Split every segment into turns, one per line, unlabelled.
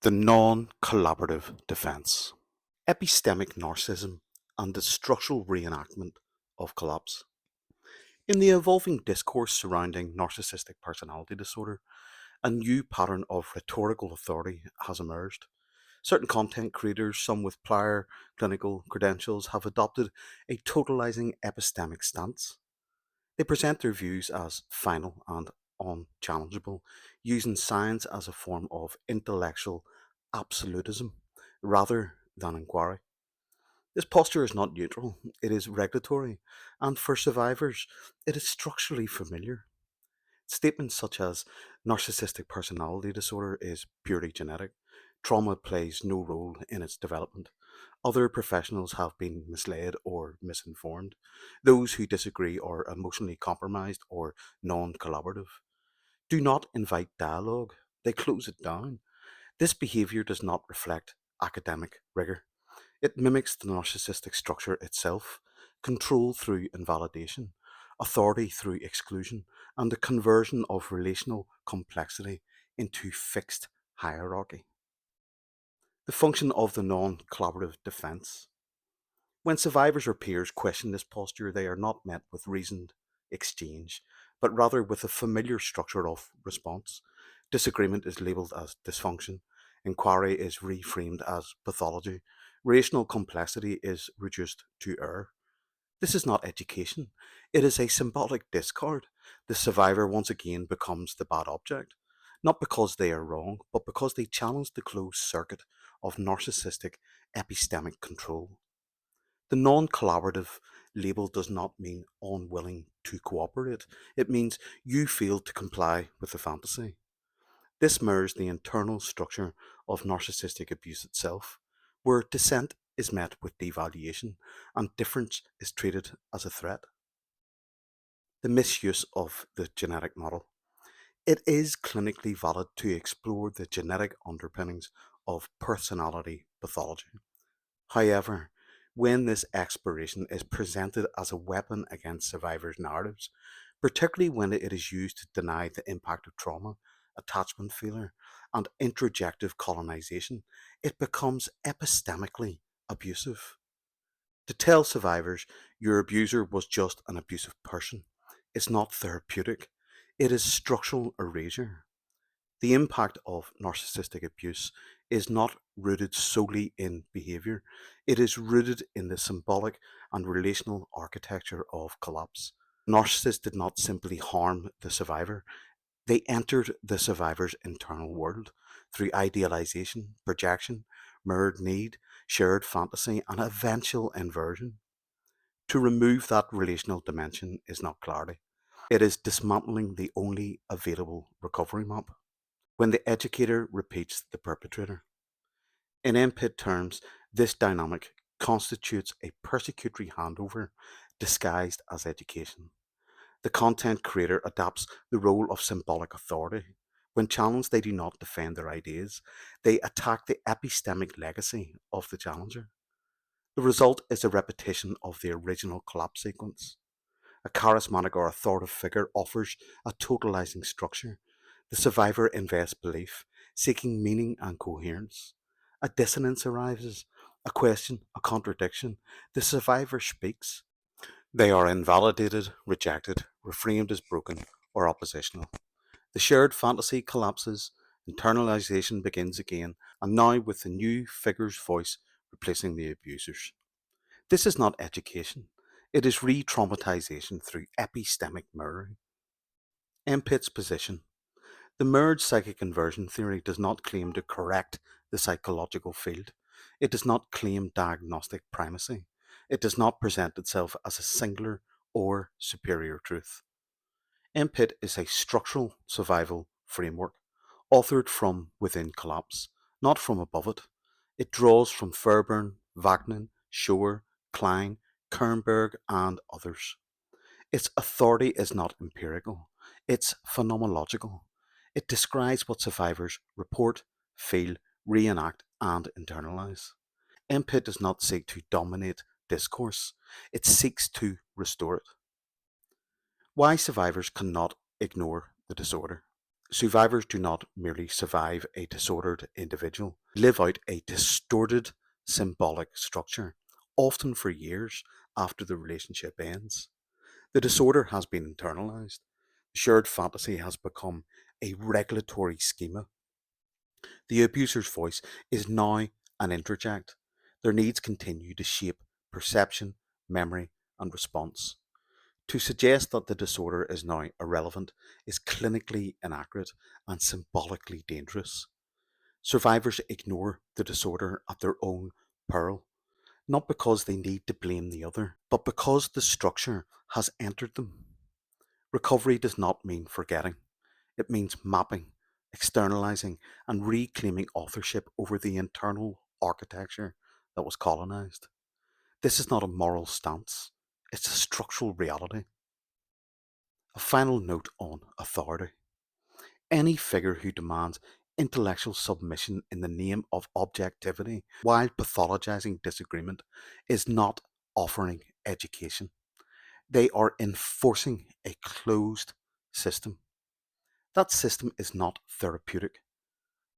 The non-collaborative defense, epistemic narcissism, and the structural reenactment of collapse. In the evolving discourse surrounding narcissistic personality disorder, a new pattern of rhetorical authority has emerged. Certain content creators, some with prior clinical credentials, have adopted a totalizing epistemic stance. They present their views as final and unchallengeable, using science as a form of intellectual absolutism rather than inquiry. This posture is not neutral, it is regulatory, and for survivors, it is structurally familiar. Statements such as narcissistic personality disorder is purely genetic, trauma plays no role in its development, other professionals have been misled or misinformed, those who disagree are emotionally compromised or non collaborative, do not invite dialogue, they close it down. This behaviour does not reflect academic rigour. It mimics the narcissistic structure itself: control through invalidation, authority through exclusion, and the conversion of relational complexity into fixed hierarchy. The function of the non collaborative defense. When survivors or peers question this posture, they are not met with reasoned exchange, but rather with a familiar structure of response. Disagreement is labelled as dysfunction, inquiry is reframed as pathology, rational complexity is reduced to error. This is not education, it is a symbolic discard. The survivor once again becomes the bad object, not because they are wrong, but because they challenge the closed circuit of narcissistic epistemic control. The non collaborative label does not mean unwilling to cooperate, it means you fail to comply with the fantasy. This mirrors the internal structure of narcissistic abuse itself, where dissent is met with devaluation and difference is treated as a threat. The misuse of the genetic model. It is clinically valid to explore the genetic underpinnings of personality pathology. However, when this exploration is presented as a weapon against survivors' narratives, particularly when it is used to deny the impact of trauma, attachment failure, and introjective colonization, it becomes epistemically abusive. To tell survivors your abuser was just an abusive person is not therapeutic, it is structural erasure. The impact of narcissistic abuse is not rooted solely in behaviour, it is rooted in the symbolic and relational architecture of collapse. Narcissists did not simply harm the survivor, they entered the survivor's internal world through idealization, projection, mirrored need, shared fantasy, and eventual inversion. To remove that relational dimension is not clarity, it is dismantling the only available recovery map. When the educator repeats the perpetrator. In MPIT terms, this dynamic constitutes a persecutory handover disguised as education. The content creator adapts the role of symbolic authority. When challenged, they do not defend their ideas, they attack the epistemic legacy of the challenger. The result is a repetition of the original collapse sequence. A charismatic or authoritative figure offers a totalizing structure. The survivor invests belief, seeking meaning and coherence. A dissonance arises, a question, a contradiction. The survivor speaks. They are invalidated, rejected, reframed as broken or oppositional. The shared fantasy collapses, internalization begins again, and now with the new figure's voice replacing the abuser's. This is not education, it is re traumatization through epistemic mirroring. MPIT's position. The merged psychic inversion theory does not claim to correct the psychological field. It does not claim diagnostic primacy. It does not present itself as a singular or superior truth. MPIT is a structural survival framework, authored from within collapse, not from above it. It draws from Fairbairn, Wagner, Shore, Klein, Kernberg, and others. Its authority is not empirical, it's phenomenological. It describes what survivors report, feel, reenact, and internalize. MPIT does not seek to dominate discourse, it seeks to restore it. Why survivors cannot ignore the disorder. Survivors do not merely survive a disordered individual, they live out a distorted symbolic structure, often for years after the relationship ends. The disorder has been internalized. Shared fantasy has become a regulatory schema. The abuser's voice is now an interject. Their needs continue to shape perception, memory, and response. To suggest that the disorder is now irrelevant is clinically inaccurate and symbolically dangerous. Survivors ignore the disorder at their own peril, not because they need to blame the other, but because the structure has entered them. Recovery does not mean forgetting. It means mapping, externalizing, and reclaiming authorship over the internal architecture that was colonized. This is not a moral stance, it's a structural reality. A final note on authority. Any figure who demands intellectual submission in the name of objectivity while pathologizing disagreement is not offering education. They are enforcing a closed system. That system is not therapeutic.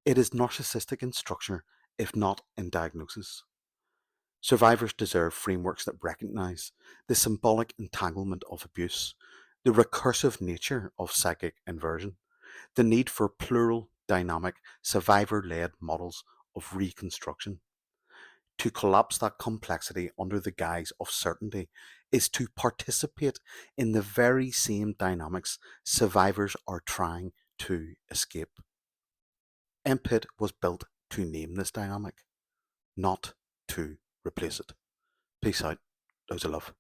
It is narcissistic in structure, if not in diagnosis. Survivors deserve frameworks that recognize the symbolic entanglement of abuse, the recursive nature of psychic inversion, the need for plural, dynamic, survivor led models of reconstruction. To collapse that complexity under the guise of certainty is to participate in the very same dynamics survivors are trying to escape. MPIT was built to name this dynamic, not to replace it. Peace out. Loads of love.